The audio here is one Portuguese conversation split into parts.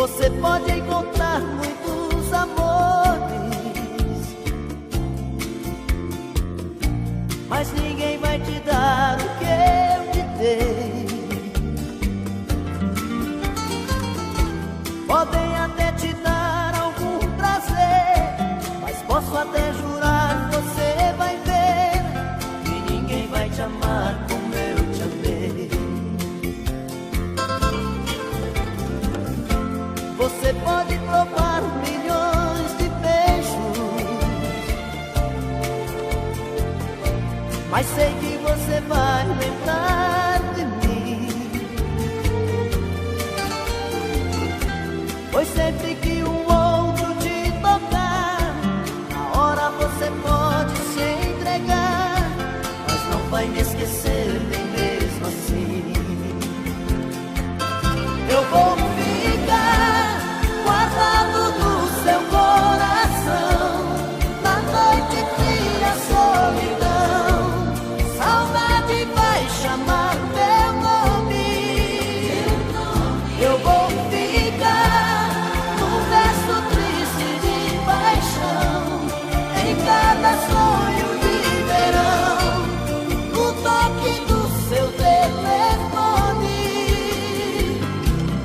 Você pode encontrar muitos amores, mas ninguém vai te dar o que eu te dei. Podem até te dar algum prazer, mas posso até jurar, você vai ver que ninguém vai te amar como eu te amei. Você pode provar milhões de beijos, mas sei que você vai lembrar de mim, pois sempre que um outro te tocar, na hora você pode se entregar, mas não vai me esquecer nem mesmo assim. Eu vou ficar guardado no seu coração, na noite fria, solidão, saudade vai chamar meu nome. Eu vou ficar num verso triste de paixão, em cada sonho de verão, no toque do seu telefone.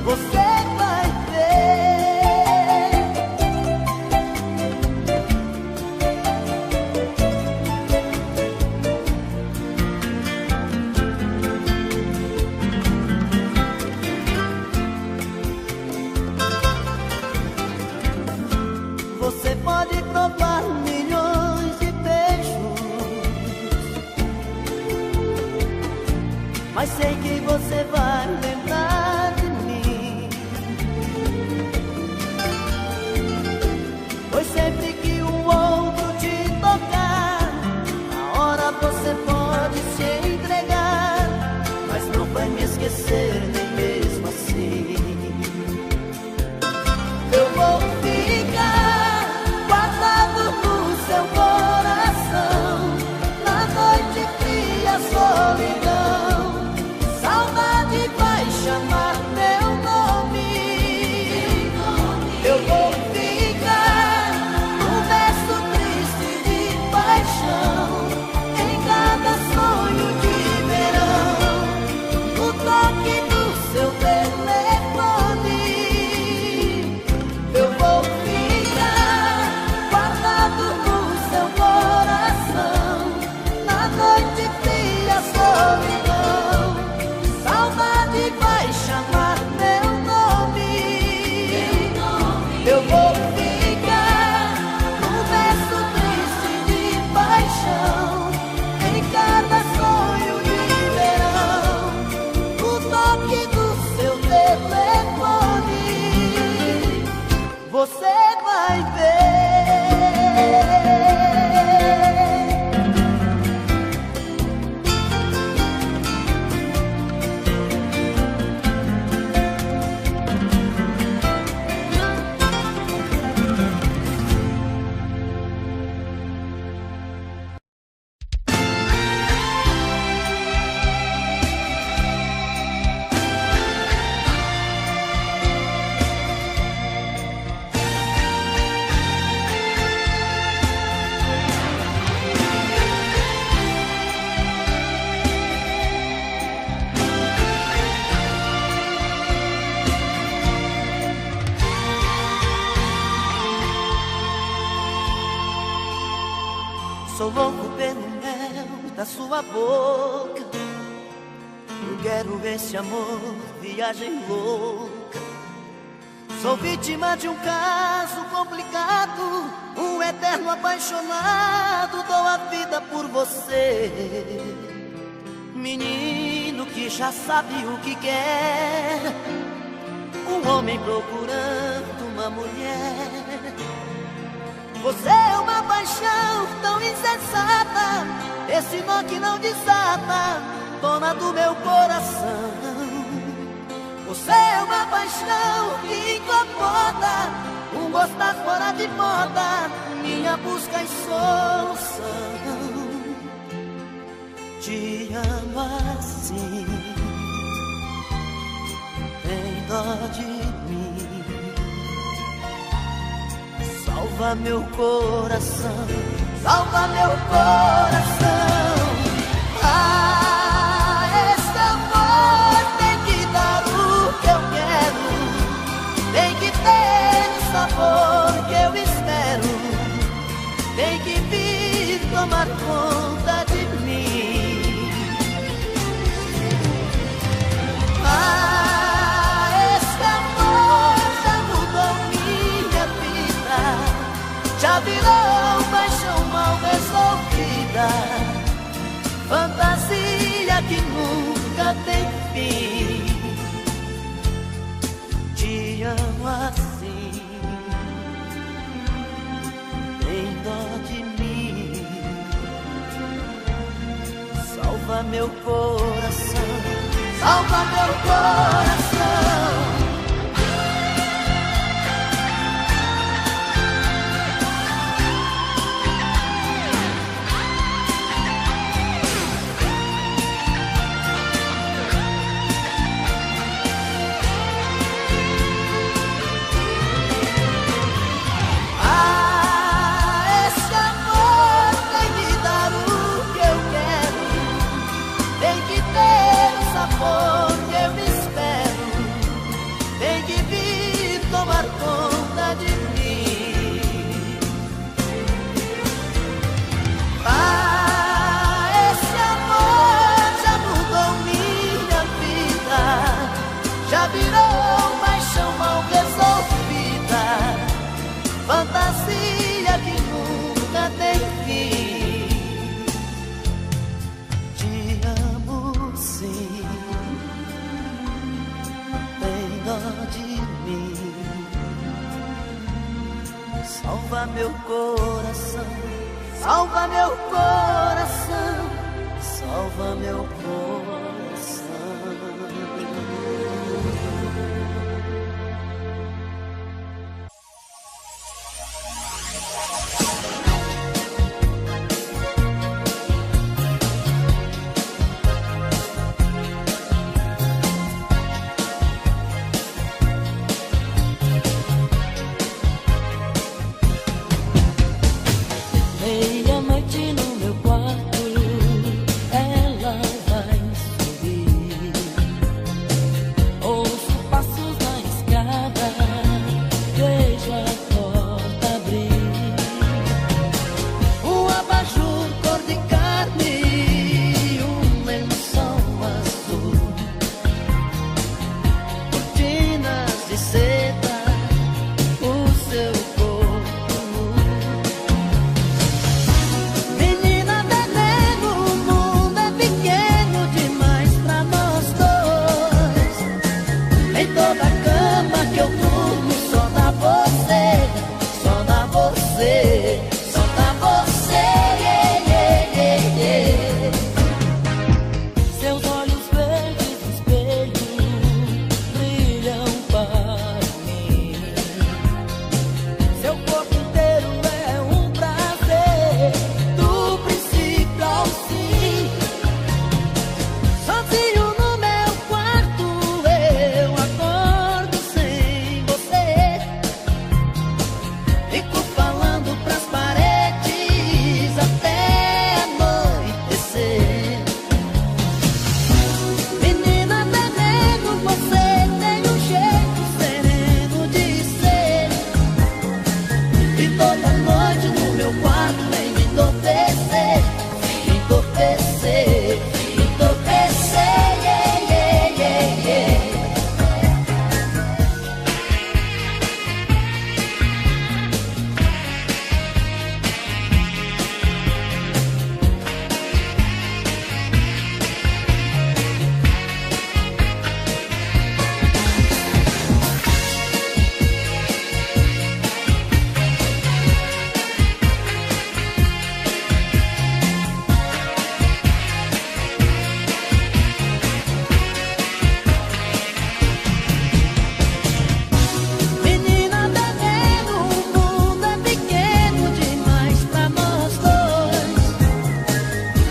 Você vai ver. Você pode provar milhões de beijos, mas sei que você vai lembrar de mim, pois sempre que um outro te tocar, na hora você pode se entregar, mas não vai me esquecer nem mesmo assim. Eu vou ficar guardado no seu coração, na noite fria, solidão, saudade vai chamar meu nome. Eu vou ficar num verso triste de paixão, em cada sonho de verão, no toque do seu telefone. Eu vou ficar guardado no seu coração, na noite fria, solidão, saudade vai chamar meu nome. Eu vou ficar num verso triste de paixão, em cada sonho de verão, no toque do seu telefone. Você vai ver. Sou louco pelo mel da sua boca, eu quero esse amor, viagem louca. Sou vítima de um caso complicado, um eterno apaixonado, dou a vida por você. Menino que já sabe o que quer, um homem procurando uma mulher. Você é uma paixão tão insensata, esse nó que não desata, dona do meu coração. Você é uma paixão que incomoda, um gostar fora de moda, minha busca e solução. Te amo assim, tem dó de mim. salva meu coração, salva meu coração. Ah, esse amor tem que dar o que eu quero, tem que ter o sabor que eu espero, tem que vir tomar conta de mim. Ah, esse amor já mudou minha vida, já virou paixão mal resolvida, fantasia que nunca tem fim. Te amo assim, tem dó de mim, salva meu coração, salva meu coração. Fantasia que nunca tem fim. Te amo sim, tem dó de mim, salva meu coração, salva meu coração, salva meu coração. Meia-noite no meu quarto, ela vai subir. Ouço passos na escada, vejo a porta abrir. Um abajur cor de carne, um lençol azul, cortinas de seda, o seu corpo nu. Menina veneno, o mundo é pequeno demais pra nós dois. Em toda cama que eu durmo só dá você, só dá você, só dá você. Yeah, yeah, yeah, yeah. Seus olhos verdes no espelho brilham para mim. Seu corpo inteiro é um prazer, Do princípio ao fim, sozinho no meu quarto eu acordo sem você. Fico falando pras paredes até anoitecer. Menina veneno, você tem um jeito sereno de ser, e toda noite no meu quarto vem me entorpecer, me entorpecer, me entorpecer. Yeah, yeah, yeah, yeah. Menina veneno, o mundo é pequeno demais pra nós dois.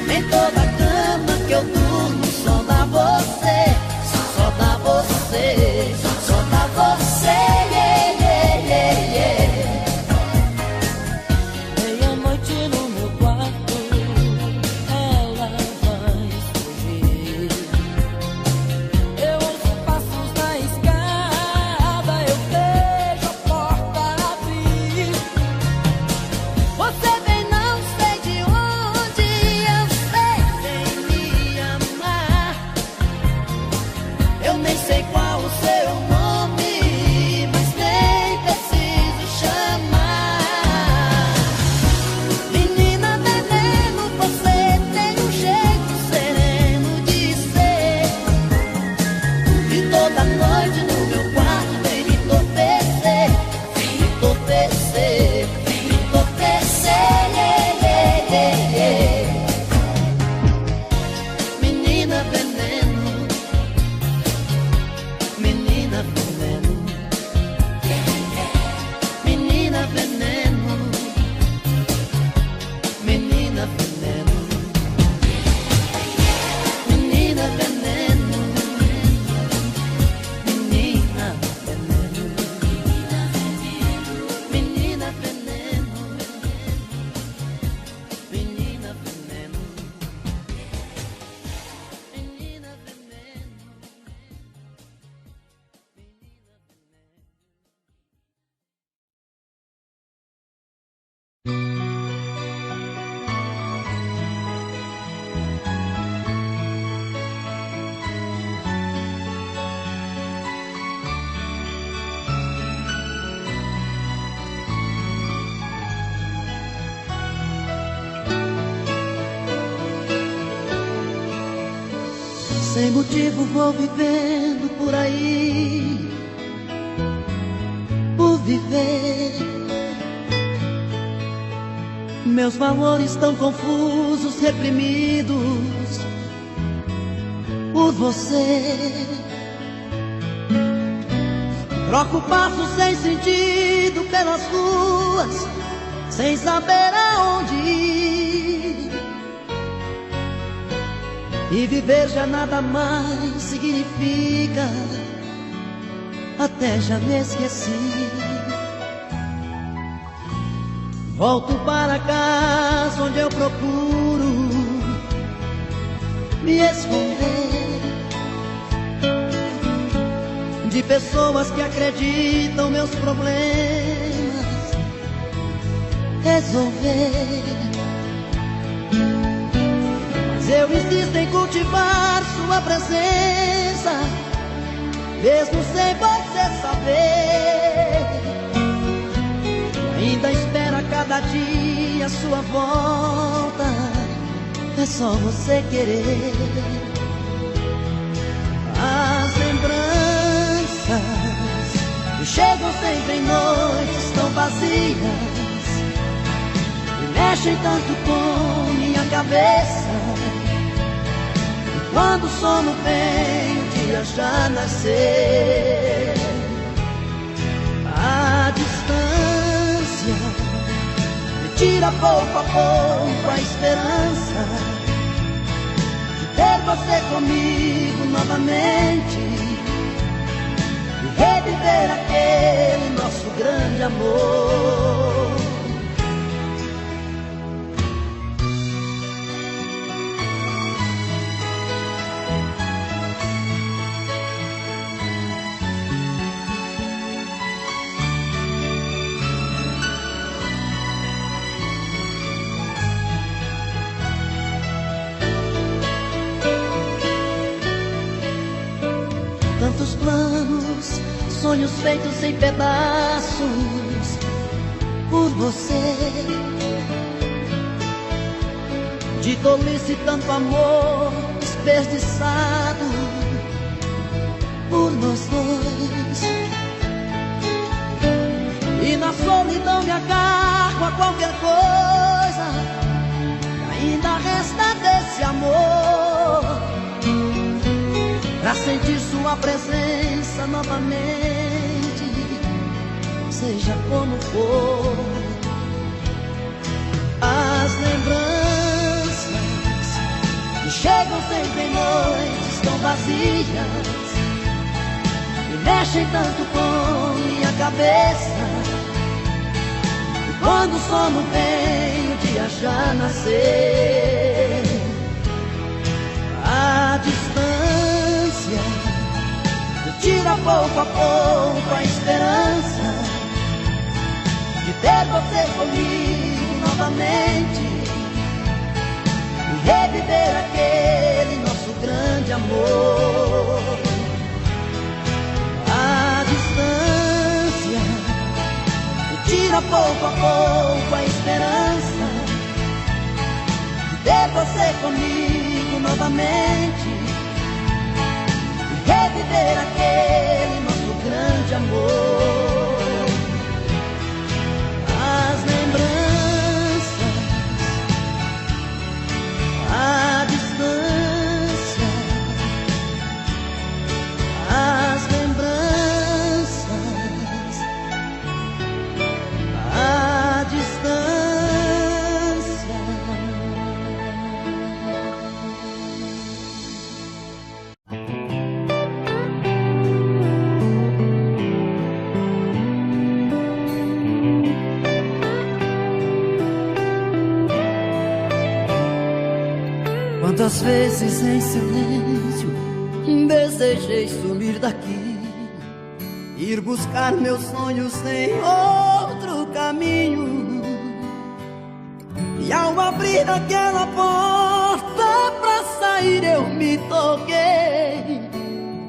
Em toda cama que eu durmo só dá você, só dá você, só dá você. Yeah, yeah, yeah, yeah. sem motivo vou vivendo por aí, por viver. Meus valores tão confusos, reprimidos por você. Troco passos sem sentido pelas ruas, sem saber aonde ir. E viver já nada mais significa, até já me esqueci. Volto para casa onde eu procuro me esconder de pessoas que acreditam meus problemas resolver. Mas eu insisto em cultivar sua presença, mesmo sem você saber. Ainda espera cada dia sua volta, é só você querer. As lembranças que chegam sempre em noites tão vazias e mexem tanto com minha cabeça. E quando o sono vem, o dia já nasceu. A distância me tira pouco a pouco a esperança de ter você comigo novamente e reviver aquele nosso grande amor. Tantos planos, sonhos feitos em pedaços por você. De tolice tanto amor desperdiçado por nós dois. E na solidão me agarro a qualquer coisa que ainda resta desse amor, pra sentir sua presença novamente, seja como for. As lembranças que chegam sempre em noites tão vazias e mexem tanto com minha cabeça. E quando o sono vem, o dia já nasceu. A distância me tira pouco a pouco a esperança de ter você comigo novamente e reviver aquele nosso grande amor. A distância me tira pouco a pouco a esperança de ter você comigo novamente e reviver aquele nosso grande amor. As lembranças, a distância, as lembranças, a distância. Quantas vezes em silêncio desejei sumir daqui, ir buscar meus sonhos em outro caminho. E ao abrir aquela porta pra sair eu me toquei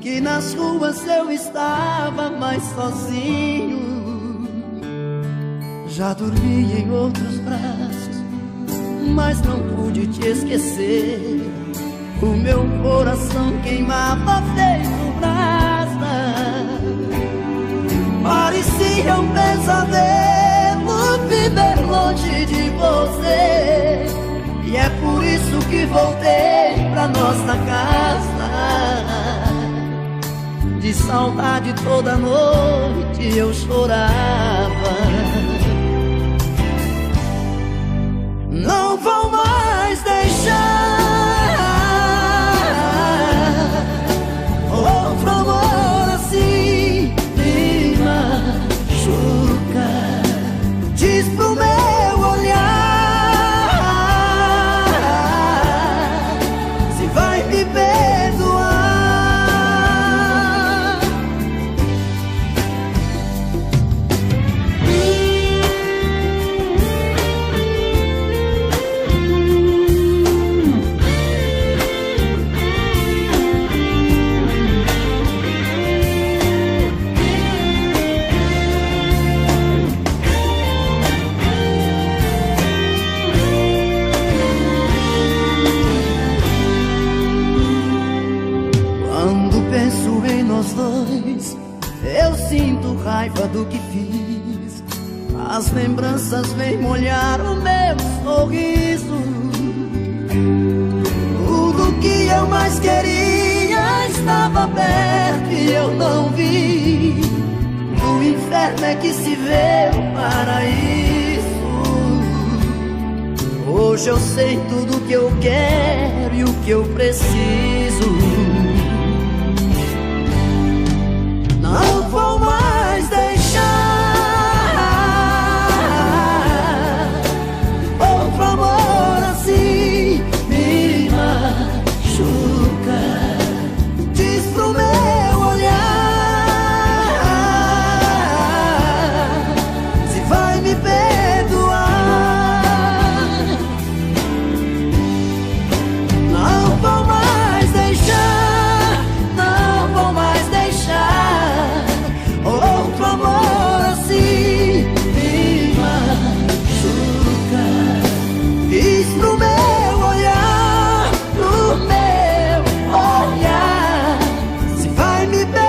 que nas ruas eu estava mais sozinho. Já dormi em outros braços, mas não pude te esquecer. O meu coração queimava feito brasa. Parecia um pesadelo viver longe de você. E é por isso que voltei pra nossa casa. De saudade toda noite eu chorava. Não vou mais deixar outro amor assim me machuca. Diz pro meu olhar se vai me perdoar. Eu sinto raiva do que fiz. As lembranças vêm molhar o meu sorriso. Tudo que eu mais queria estava perto e eu não vi. No inferno é que se vê o paraíso. Hoje eu sei tudo que eu quero e o que eu preciso. Não vou mais deixar outro amor assim me machuca. Diz pro meu olhar se vai me perdoar. Não vou mais deixar, não vou mais deixar outro amor assim me machuca. Diz pro meu olhar, pro meu olhar se vai me perdoar.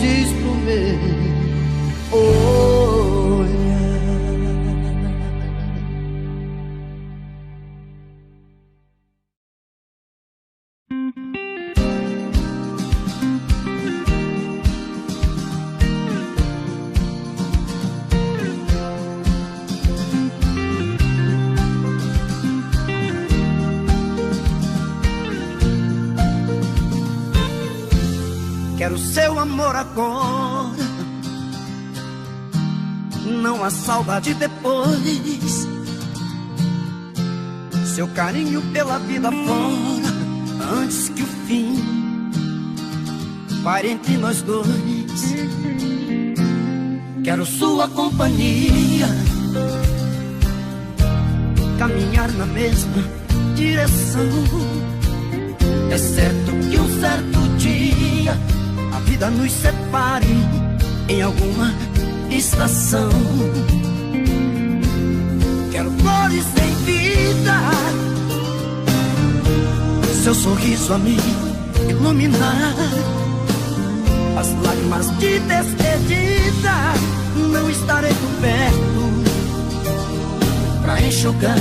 Diz pro meu olhar. Quero seu amor agora, não há saudade depois. Seu carinho pela vida fora, antes que o fim pare entre nós dois. Quero sua companhia, caminhar na mesma direção. É certo que um certo dia a vida nos separe em alguma estação. Quero flores sem vida, seu sorriso a me iluminar. As lágrimas de despedida não estarei por perto pra enxugar.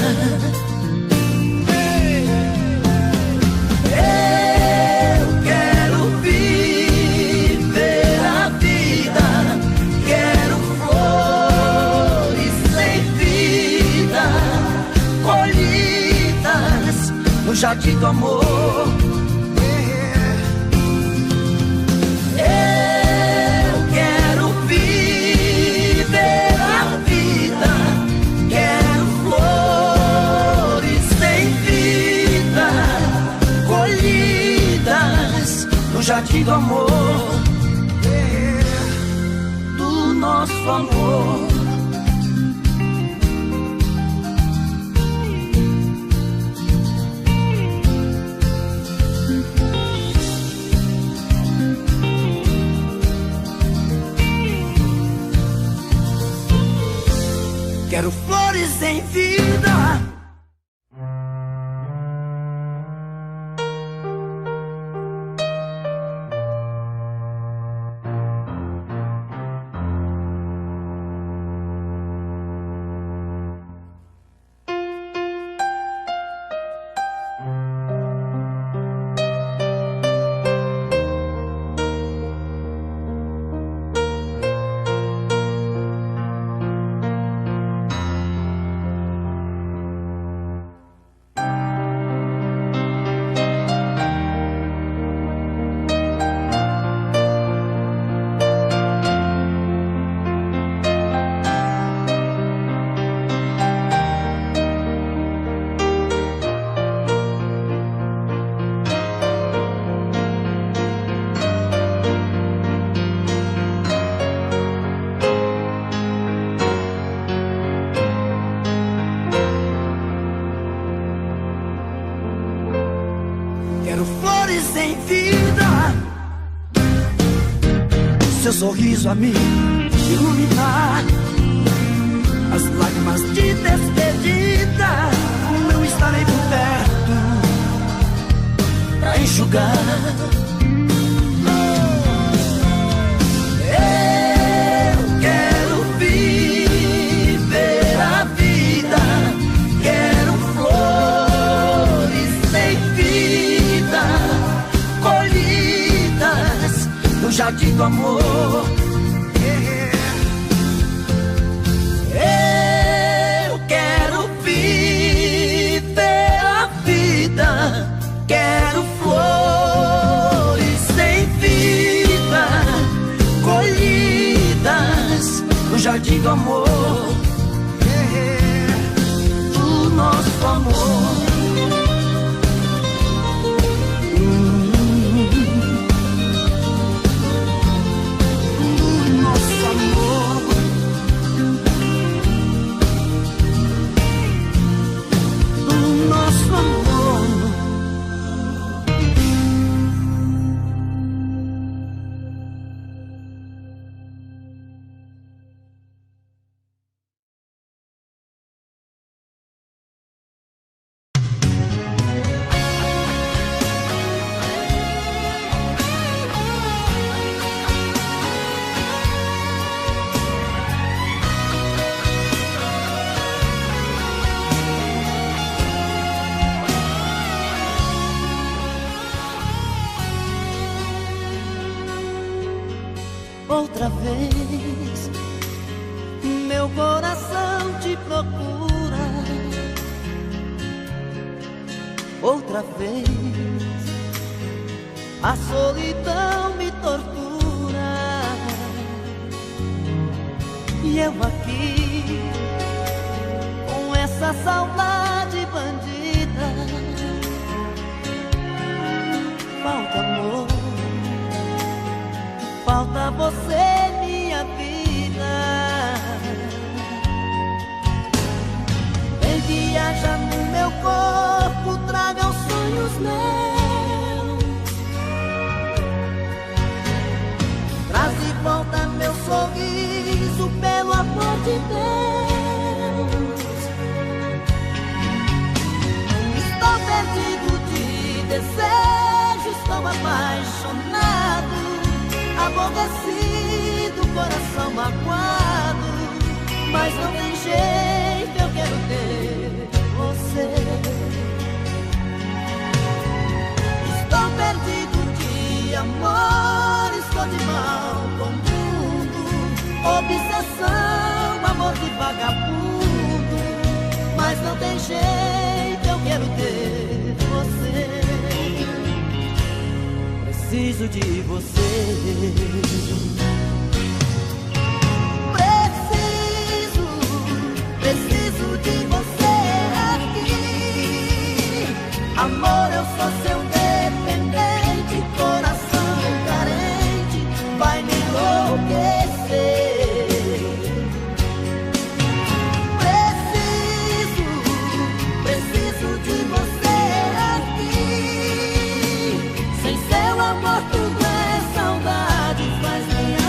Jardim do amor. Eu quero viver a vida, quero flores sem vida, colhidas no jardim do amor, do nosso amor. Quero flores em vida. Quero flores em vida, seu sorriso a me iluminar, as lágrimas de despedida, não estarei por perto pra enxugar. Eu quero viver a vida, quero flores sem vida, colhidas no jardim do amor. Eu quero viver a vida, quero flores sem vida, colhidas no jardim do amor, do nosso amor. Outra vez, meu coração te procura. Outra vez, a solidão me tortura. E eu aqui, com essa saudade bandida. Falta amor, falta você, minha vida. Vem viajar no meu corpo, traga os sonhos meus. Traz de volta meu sorriso, pelo amor de Deus. Estou perdido de desejo, estou apaixonado, aborrecido, coração magoado, mas não tem jeito, eu quero ter você. Estou perdido de amor, estou de mal com o mundo, obsessão, amor de vagabundo, mas não tem jeito, eu quero ter você. Preciso de você. Preciso de você aqui. Amor, eu sou seu dependente, coração carente, vai me enlouquecer. Preciso de você aqui. Sem seu amor tudo é saudade, faz minha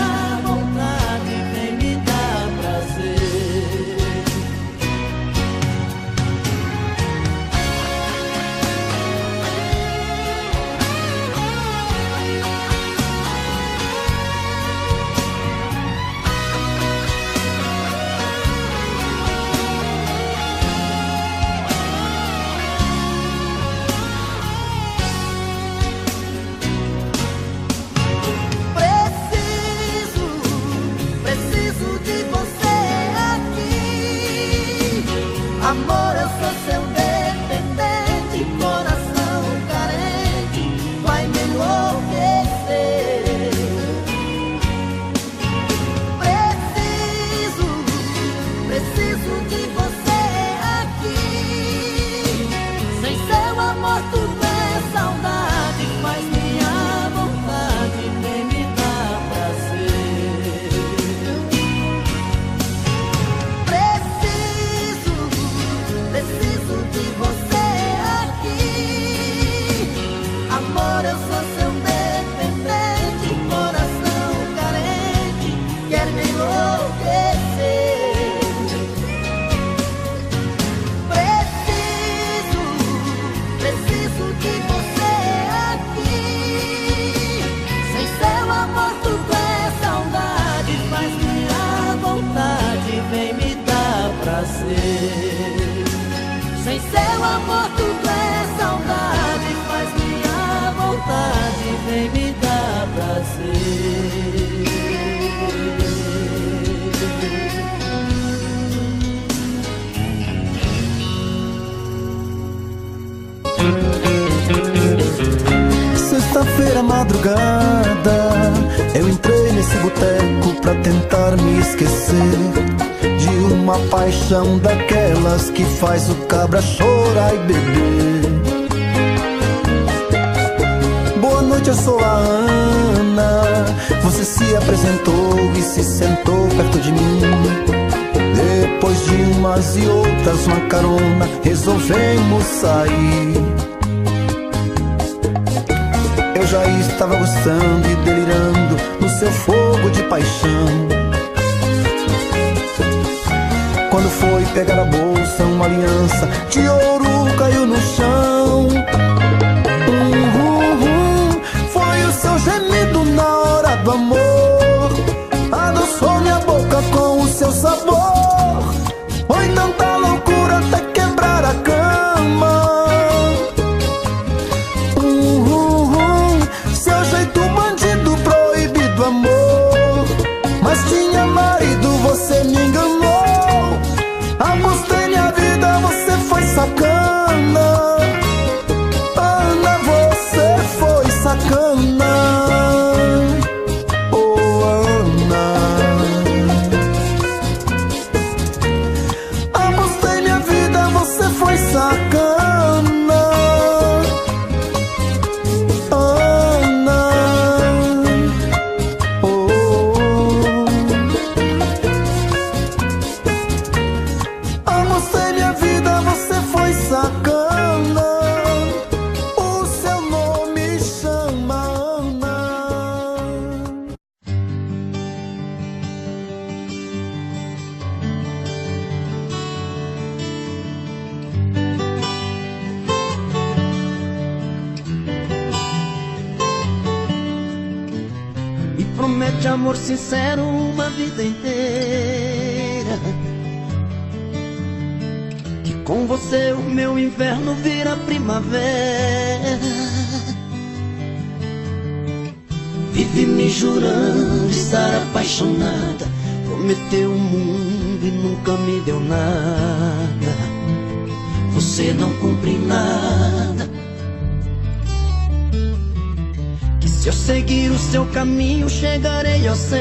Amor, eu sou seu dependente, coração carente, vai me enlouquecer. Preciso de você aqui. Sem seu amor tudo é saudade, faz minha vontade, vem me dar prazer. Preciso de você aqui. Amor, eu sou seu dependente, coração carente, quer me enlouquecer. Preciso de você aqui. Sem seu amor tudo é saudade, faz minha vontade, vem me dar prazer. Sem seu amor tudo é saudade, faz minha vontade, vem me dar prazer. Sexta-feira, madrugada, eu entrei nesse boteco pra tentar me esquecer de uma paixão daquelas que faz o cabra chorar e beber. Boa noite, eu sou a Ana. Você se apresentou e se sentou perto de mim. Depois de umas e outras, uma carona, resolvemos sair. Eu já estava gostando e delirando no seu fogo de paixão. Quando foi pegar a bolsa, uma aliança de ouro caiu no chão. Foi o seu gemido na hora do amor, adoçou minha boca com o seu sabor. Foi tanta loucura até quebrar a cama. Seu jeito bandido, proibido amor, mas tinha marido, você me enganou. Apostei minha vida, você foi sacana. Ana, você foi sacana. Oh, Ana. Apostei minha vida, você foi sacana. Ana. Oh. Apostei minha vida, você foi sacana. O seu nome chama Ana. Me promete amor sincero uma vida inteira, que com você o meu inverno vira primavera. Vive me jurando estar apaixonada, prometeu o mundo e nunca me deu nada. Você não cumpre nada. Se eu seguir o seu caminho, chegarei ao céu.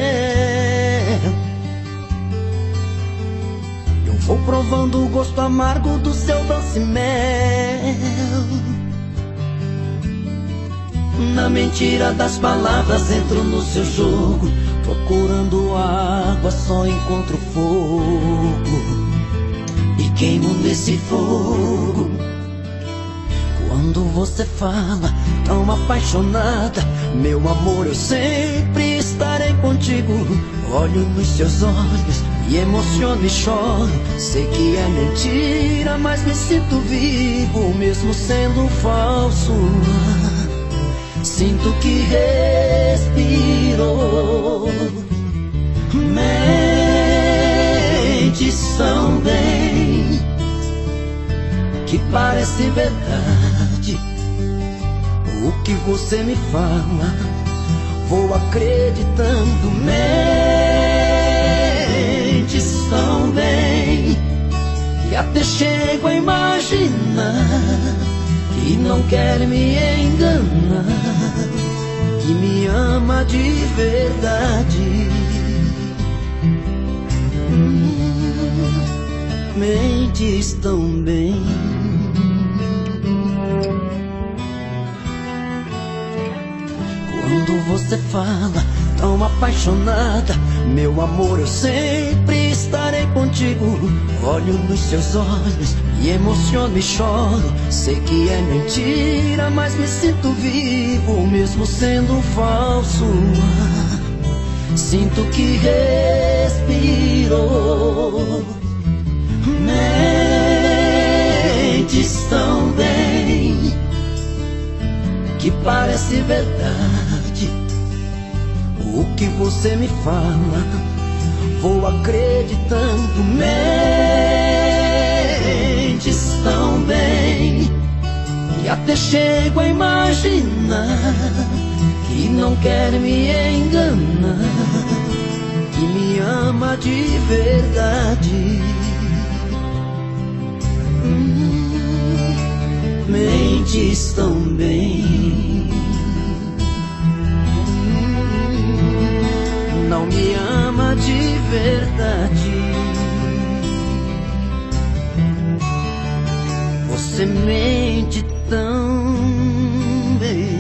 Eu vou provando o gosto amargo do seu doce mel. Na mentira das palavras entro no seu jogo, procurando água só encontro fogo, e queimo nesse fogo. Quando você fala tão apaixonada, meu amor, eu sempre estarei contigo. Olho nos seus olhos, me emociono e choro. Sei que é mentira, mas me sinto vivo, mesmo sendo falso. Sinto que respiro. Mentes tão bem, que parece verdade. O que você me fala, vou acreditando. Mentes tão bem, que a até chego a imaginar que não quer me enganar, que me ama de verdade. Mentes tão bem. Quando você fala tão apaixonada, meu amor, eu sempre estarei contigo. Olho nos seus olhos, me emociono e choro. Sei que é mentira, mas me sinto vivo, mesmo sendo falso. Sinto que respiro. Mentes tão bem que parece verdade. O que você me fala, vou acreditando. Mentes tão bem que até chego a imaginar que não quer me enganar, que me ama de verdade. Mentes tão bem. Não me ama de verdade. Você mente tão bem.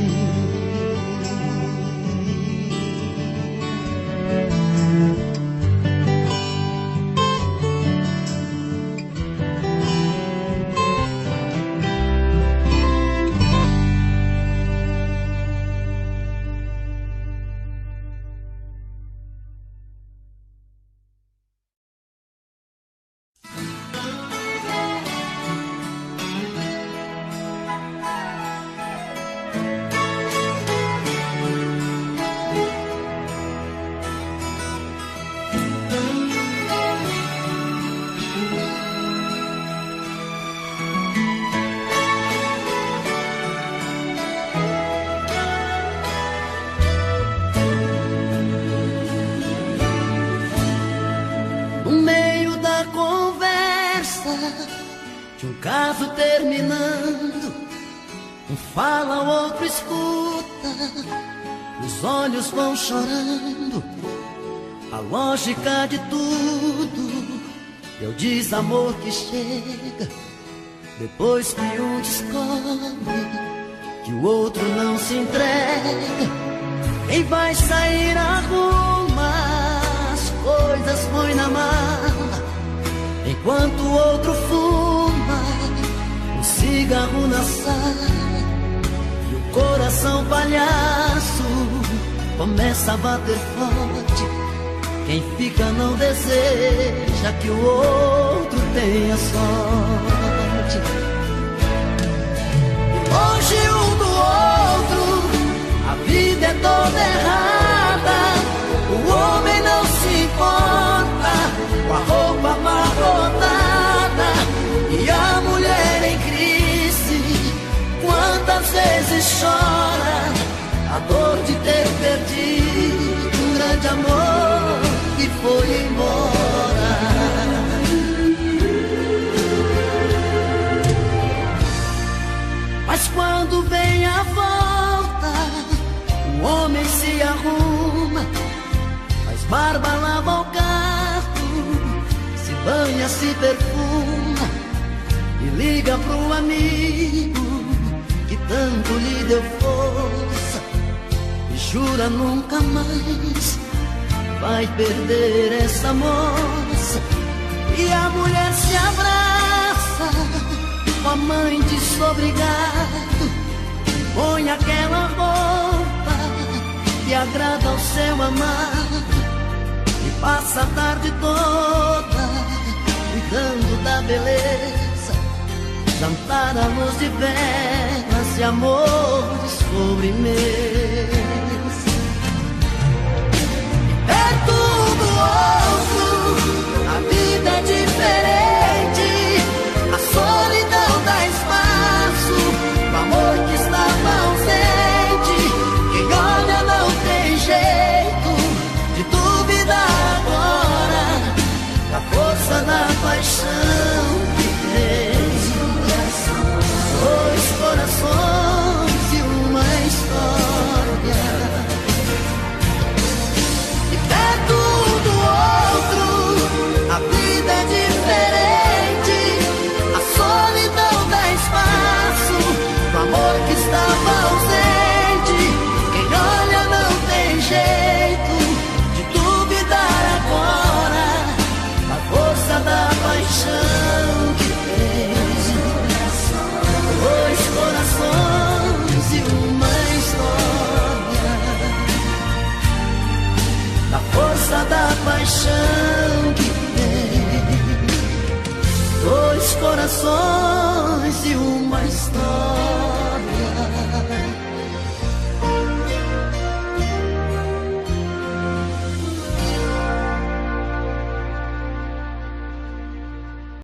De um caso terminando, um fala, o outro escuta, os olhos vão chorando. A lógica de tudo é o desamor que chega depois que um descobre que o outro não se entrega. Quem vai sair arruma as coisas, põe na mala, enquanto o outro fuma um cigarro na sala. E o coração palhaço começa a bater forte. Quem fica não deseja que o outro tenha sorte. Longe um do outro, a vida é toda errada. O homem não se importa com a roupa amarrotada e a mulher em crise. Quantas vezes chora a dor de ter perdido um grande amor que foi embora. Mas quando vem a volta, o homem se arruma, faz barba, lava o gato, se banha, se perfuma e liga pro amigo que tanto lhe deu força e jura nunca mais vai perder essa moça. E a mulher se abraça com a mãe desobrigado, põe aquela roupa que agrada ao seu amado e passa a tarde toda cuidando da beleza, jantar à luz de velas e amor de sobremesa. Perto do outro, a vida é diferente, a solidão dá espaço, o amor que estava ausente. Quem olha não tem jeito de duvidar agora da força da paixão que sonho.